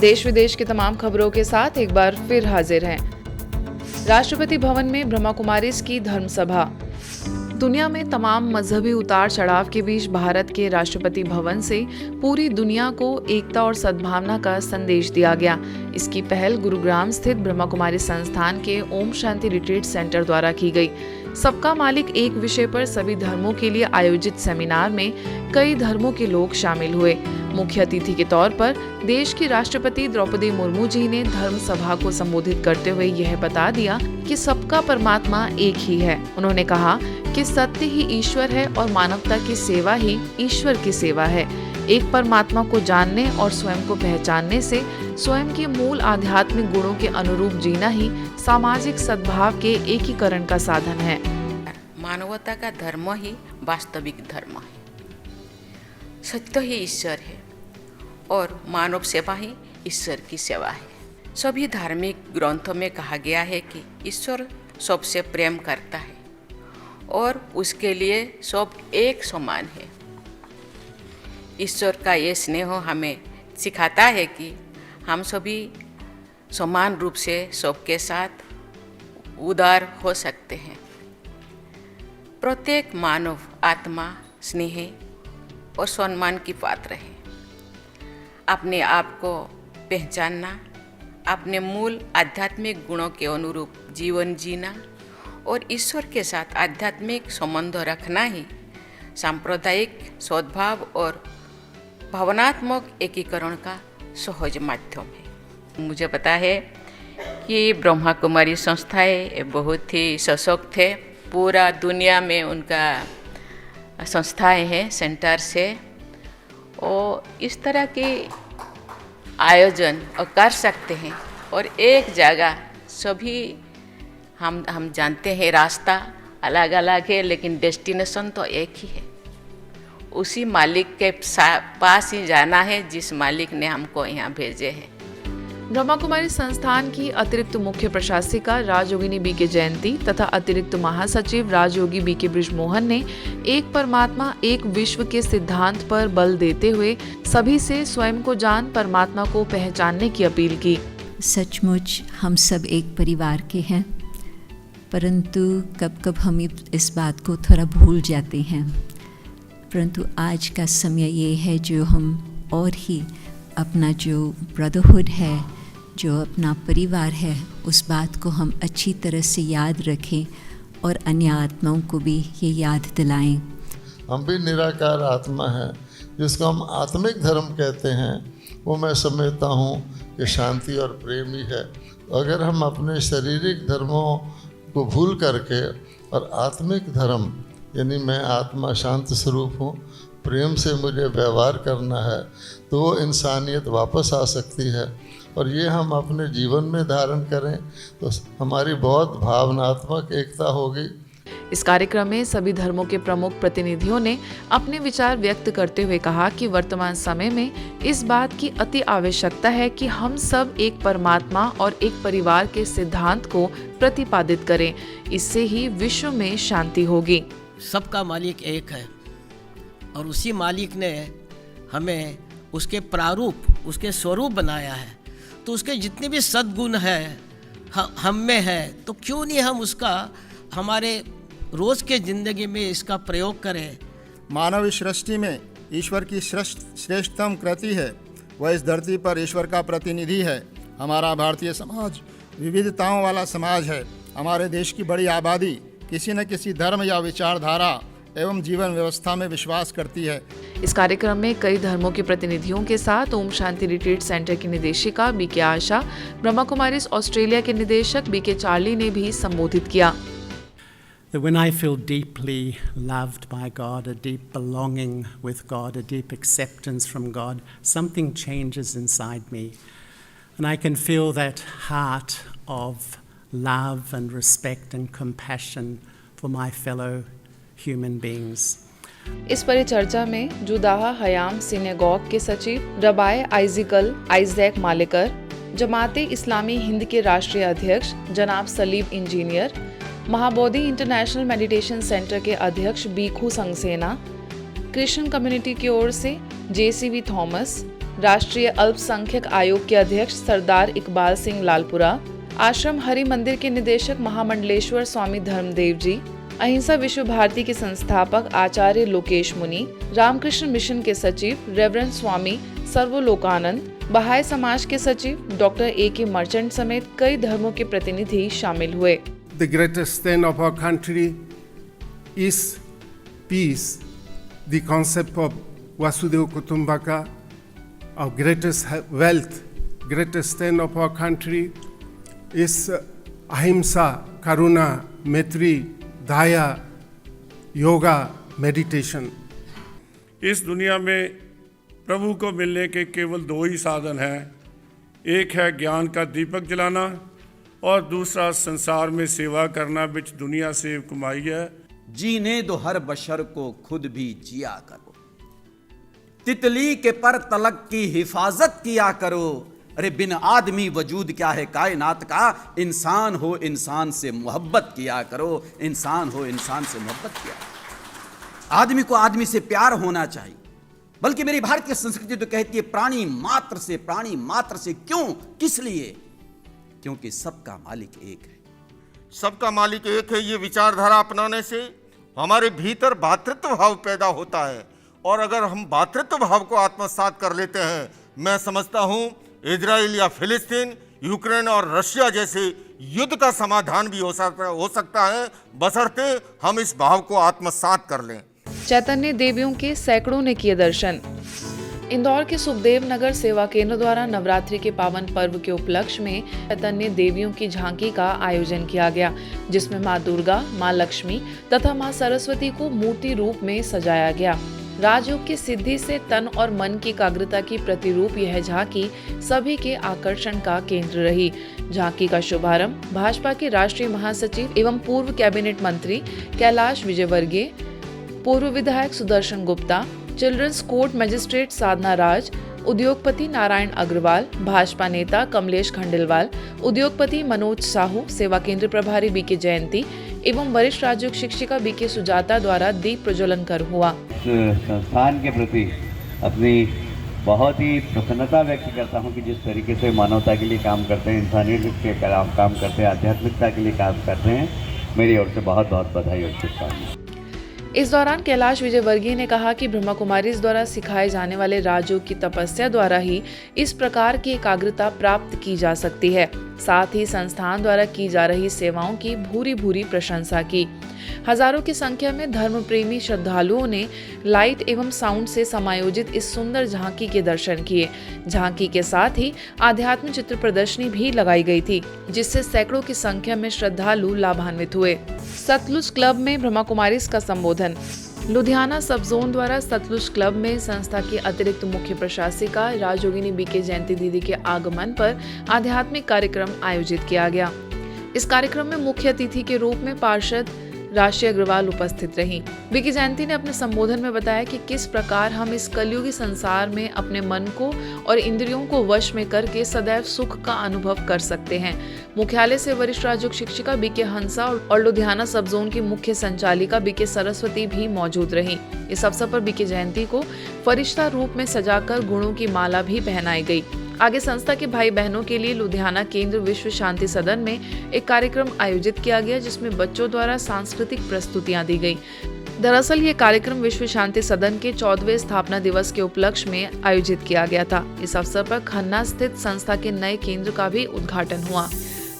देश विदेश की तमाम खबरों के साथ एक बार फिर हाजिर हैं। राष्ट्रपति भवन में ब्रह्मा कुमारीज की धर्म सभा। दुनिया में तमाम मजहबी उतार चढ़ाव के बीच भारत के राष्ट्रपति भवन से पूरी दुनिया को एकता और सद्भावना का संदेश दिया गया। इसकी पहल गुरुग्राम स्थित ब्रह्मा कुमारी संस्थान के ओम शांति रिट्रीट सेंटर द्वारा की गई। सबका मालिक एक विषय पर सभी धर्मों के लिए आयोजित सेमिनार में कई धर्मों के लोग शामिल हुए। मुख्य अतिथि के तौर पर देश की राष्ट्रपति द्रौपदी मुर्मू जी ने धर्म सभा को संबोधित करते हुए यह बता दिया कि सबका परमात्मा एक ही है। उन्होंने कहा कि सत्य ही ईश्वर है और मानवता की सेवा ही ईश्वर की सेवा है। एक परमात्मा को जानने और स्वयं को पहचानने से स्वयं के मूल आध्यात्मिक गुणों के अनुरूप जीना ही सामाजिक सद्भाव के एकीकरण का साधन है। मानवता का धर्म ही वास्तविक धर्म है। सत्य ही ईश्वर है और मानव सेवा ही ईश्वर की सेवा है। सभी धार्मिक ग्रंथों में कहा गया है कि ईश्वर सबसे प्रेम करता है और उसके लिए सब एक समान है। ईश्वर का ये स्नेह हमें सिखाता है कि हम सभी समान रूप से सबके साथ उदार हो सकते हैं। प्रत्येक मानव आत्मा स्नेह और सम्मान की पात्र है। अपने आप को पहचानना, अपने मूल आध्यात्मिक गुणों के अनुरूप जीवन जीना और ईश्वर के साथ आध्यात्मिक संबंध रखना ही सांप्रदायिक सद्भाव और भावनात्मक एकीकरण का सहज माध्यम है। मुझे पता है कि ब्रह्मा कुमारी संस्थाएं बहुत ही सशक्त है। पूरा दुनिया में उनका संस्थाएं हैं, सेंटर्स है और इस तरह के आयोजन कर सकते हैं। और एक जगह सभी हम जानते हैं रास्ता अलग अलग है लेकिन डेस्टिनेशन तो एक ही है। उसी मालिक के पास ही जाना है जिस मालिक ने हमको यहाँ भेजे हैं। ब्रह्मा कुमारी संस्थान की अतिरिक्त मुख्य प्रशासिका राजयोगिनी बीके जयंती तथा अतिरिक्त महासचिव राजयोगी बीके बृजमोहन ने एक परमात्मा एक विश्व के सिद्धांत पर बल देते हुए सभी से स्वयं को जान परमात्मा को पहचानने की अपील की। सचमुच हम सब एक परिवार के हैं, परंतु कब कब हम इस बात को थोड़ा भूल जाते हैं। परंतु आज का समय ये है जो हम और ही अपना जो ब्रदरहुड है, जो अपना परिवार है, उस बात को हम अच्छी तरह से याद रखें और अन्य आत्माओं को भी ये याद दिलाएं। हम भी निराकार आत्मा हैं, जिसको हम आत्मिक धर्म कहते हैं। वो मैं समझता हूँ कि शांति और प्रेम ही है। अगर हम अपने शारीरिक धर्मों को भूल करके और आत्मिक धर्म यानी मैं आत्मा शांत स्वरूप हूँ, प्रेम से मुझे व्यवहार करना है, तो वो इंसानियत वापस आ सकती है। और ये हम अपने जीवन में धारण करें तो हमारी बहुत भावनात्मक एकता होगी। इस कार्यक्रम में सभी धर्मों के प्रमुख प्रतिनिधियों ने अपने विचार व्यक्त करते हुए कहा कि वर्तमान समय में इस बात की अति आवश्यकता है कि हम सब एक परमात्मा और एक परिवार के सिद्धांत को प्रतिपादित करें। इससे ही विश्व में शांति होगी। सबका मालिक एक है और उसी मालिक ने हमें उसके प्रारूप, उसके स्वरूप बनाया है। तो उसके जितने भी सद्गुण हैं हम में है, तो क्यों नहीं हम उसका हमारे रोज़ के ज़िंदगी में इसका प्रयोग करें। मानव इस सृष्टि में ईश्वर की श्रेष्ठतम कृति है। वह इस धरती पर ईश्वर का प्रतिनिधि है। हमारा भारतीय समाज विविधताओं वाला समाज है। हमारे देश की बड़ी आबादी किसी न किसी धर्म या विचारधारा एवं जीवन व्यवस्था में विश्वास करती है। इस कार्यक्रम में कई धर्मों के प्रतिनिधियों के साथ ओम शांति रिट्रीट सेंटर की निदेशिका बीके आशा, ब्रह्मा कुमारीज ऑस्ट्रेलिया के निदेशक बीके चार्ली ने भी संबोधित किया। When I feel deeply loved by God, a deep belonging with God, a deep acceptance from God, something changes inside me. And I can feel that heart of love and respect and compassion for my fellow human beings. इस परिचर्चा में जुदाह हयाम synagogue के सचिव रबाय Isaac Malekar, जमाते इस्लामी हिंद के राष्ट्रीय अध्यक्ष जनाब Salim engineer, Mahabodhi international meditation centre के अध्यक्ष बीखू संगसेना, क्रिश्चियन कम्युनिटी की ओर से जेसीवी थॉमस, राष्ट्रीय अल्पसंख्यक आयोग के अध्यक्ष सरदार इकबाल सिंह लालपुरा, आश्रम हरि मंदिर के निदेशक महामंडलेश्वर स्वामी धर्मदेव जी, अहिंसा विश्व भारती के संस्थापक आचार्य लोकेश मुनि, रामकृष्ण मिशन के सचिव रेवरेंड स्वामी सर्वलोकानंद, बहाई समाज के सचिव डॉक्टर A.K. मर्चेंट समेत कई धर्मों के प्रतिनिधि शामिल हुए। The greatest thing of our country is peace. The concept of Vasudhaiva Kutumbaka, our greatest wealth, greatest thing of our country is ahimsa, karuna, maitri, daya, yoga, meditation. इस दुनिया में प्रभु को मिलने के केवल दो ही साधन हैं। एक है ज्ञान का दीपक जलाना और दूसरा संसार में सेवा करना, बिच दुनिया से कमाई है। जीने दो हर बशर को खुद भी जिया करो, तितली के पर तलक की हिफाजत किया करो। अरे बिन आदमी वजूद क्या है कायनात का, इंसान हो इंसान से मोहब्बत किया करो, इंसान हो इंसान से मोहब्बत किया करो। आदमी को आदमी से प्यार होना चाहिए, बल्कि मेरी भारतीय संस्कृति तो कहती है प्राणी मात्र से क्यों, किस लिए? क्योंकि सबका मालिक एक है। सबका मालिक एक है, ये विचारधारा अपनाने से हमारे भीतर भातृत्व भाव पैदा होता है, और अगर हम भातृत्व भाव को आत्मसात कर लेते हैं, मैं समझता हूं इजराइल या फिलिस्तीन, यूक्रेन और रशिया जैसे युद्ध का समाधान भी हो सकता है, बशर्ते हम इस भाव को आत्मसात कर लें। चैतन्य देवियों के सैकड़ों ने किए दर्शन। इंदौर के सुखदेव नगर सेवा केंद्र द्वारा नवरात्रि के पावन पर्व के उपलक्ष्य में चैतन्य देवियों की झांकी का आयोजन किया गया, जिसमें मां दुर्गा, मां लक्ष्मी तथा मां सरस्वती को मूर्ति रूप में सजाया गया। राजयोग की सिद्धि से तन और मन की एकाग्रता की प्रतिरूप यह झांकी सभी के आकर्षण का केंद्र रही। झांकी का शुभारंभ भाजपा के राष्ट्रीय महासचिव एवं पूर्व कैबिनेट मंत्री कैलाश विजयवर्गीय, पूर्व विधायक Sudarshan Gupta, children's court magistrate Sadhana Raj, उद्योगपति नारायण अग्रवाल, भाजपा नेता कमलेश खंडेलवाल, उद्योगपति मनोज साहू, सेवा केंद्र प्रभारी B.K. जयंती एवं वरिष्ठ राजयोग शिक्षिका B.K. सुजाता द्वारा दीप प्रज्वलन कर हुआ। संस्थान के प्रति अपनी बहुत ही प्रसन्नता व्यक्त करता हूं कि जिस तरीके से मानवता के लिए काम करते हैं, इंसानियत के काम करते हैं, आध्यात्मिकता के लिए काम करते हैं। मेरी ओर से बहुत बहुत बधाई और शुभकामनाएं। इस दौरान कैलाश विजयवर्गीय ने कहा कि ब्रह्मा कुमारीज द्वारा सिखाए जाने वाले राजयोग की तपस्या द्वारा ही इस प्रकार की एकाग्रता प्राप्त की जा सकती है। साथ ही संस्थान द्वारा की जा रही सेवाओं की भूरी भूरी प्रशंसा की। हजारों की संख्या में धर्म प्रेमी श्रद्धालुओं ने लाइट एवं साउंड से समायोजित इस सुंदर झांकी के दर्शन किए। झांकी के साथ ही आध्यात्म चित्र प्रदर्शनी भी लगाई गई थी, जिससे सैकड़ों की संख्या में श्रद्धालु लाभान्वित हुए। सतलुज क्लब में ब्रह्मा कुमारीज का संबोधन। लुधियाना सब जोन द्वारा सतलुज क्लब में संस्था की अतिरिक्त मुख्य प्रशासिका राजयोगिनी B.K. जयंती दीदी के आगमन पर आध्यात्मिक कार्यक्रम आयोजित किया गया। इस कार्यक्रम में मुख्य अतिथि के रूप में पार्षद राशि अग्रवाल उपस्थित रहीं। B.K. जयंती ने अपने संबोधन में बताया कि किस प्रकार हम इस कलयुगी संसार में अपने मन को और इंद्रियों को वश में करके सदैव सुख का अनुभव कर सकते हैं। मुख्यालय से वरिष्ठ राजयोग शिक्षिका B.K. हंसा और लुधियाना सब जोन की मुख्य संचालिका B.K. सरस्वती भी मौजूद रहीं। इस अवसर पर B.K. जयंती को फरिश्ता रूप में सजाकर गुणों की माला भी पहनाई गई। आगे संस्था के भाई बहनों के लिए लुधियाना केंद्र विश्व शांति सदन में एक कार्यक्रम आयोजित किया गया, जिसमें बच्चों द्वारा सांस्कृतिक प्रस्तुतियां दी गई। दरअसल ये कार्यक्रम विश्व शांति सदन के 14वें स्थापना दिवस के उपलक्ष्य में आयोजित किया गया था। इस अवसर पर खन्ना स्थित संस्था के नए केंद्र का भी उद्घाटन हुआ।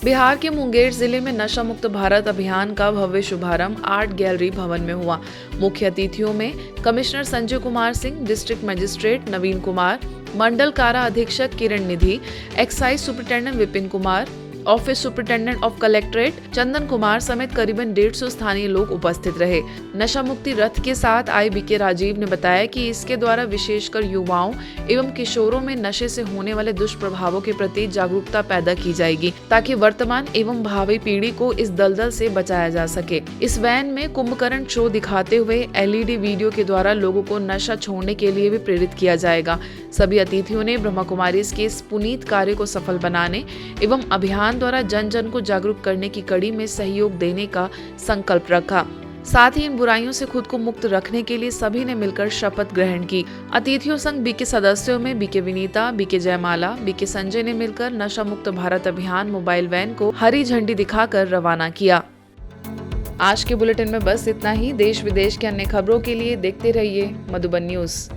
बिहार के मुंगेर जिले में नशा मुक्त भारत अभियान का भव्य शुभारंभ आर्ट गैलरी भवन में हुआ। मुख्य अतिथियों में commissioner Sanjay Kumar Singh, district magistrate Naveen Kumar, मंडल कारा अधीक्षक Kiran Nidhi, excise superintendent Vipin Kumar, office superintendent of collectorate Chandan Kumar समेत करीबन 150 स्थानीय लोग उपस्थित रहे। नशा मुक्ति रथ के साथ आए B.K. राजीव ने बताया कि इसके द्वारा विशेषकर युवाओं एवं किशोरों में नशे से होने वाले दुष्प्रभावों के प्रति जागरूकता पैदा की जाएगी, ताकि वर्तमान एवं भावी पीढ़ी को इस दलदल से बचाया जा सके। इस वैन में कुंभकर्ण शो दिखाते हुए LED वीडियो के द्वारा लोगों को नशा छोड़ने के लिए भी प्रेरित किया जाएगा। सभी अतिथियों ने ब्रह्मा कुमारीज के इस पुनीत कार्य को सफल बनाने एवं अभियान द्वारा जन जन को जागरूक करने की कड़ी में सहयोग देने का संकल्प रखा। साथ ही इन बुराइयों से खुद को मुक्त रखने के लिए सभी ने मिलकर शपथ ग्रहण की। अतिथियों संग बीके सदस्यों में बीके विनीता, बीके जयमाला, बीके संजय ने मिलकर नशा मुक्त भारत अभियान मोबाइल वैन को हरी झंडी दिखाकर रवाना किया। आज के बुलेटिन में बस इतना ही। देश विदेश के अन्य खबरों के लिए देखते रहिए मधुबन न्यूज।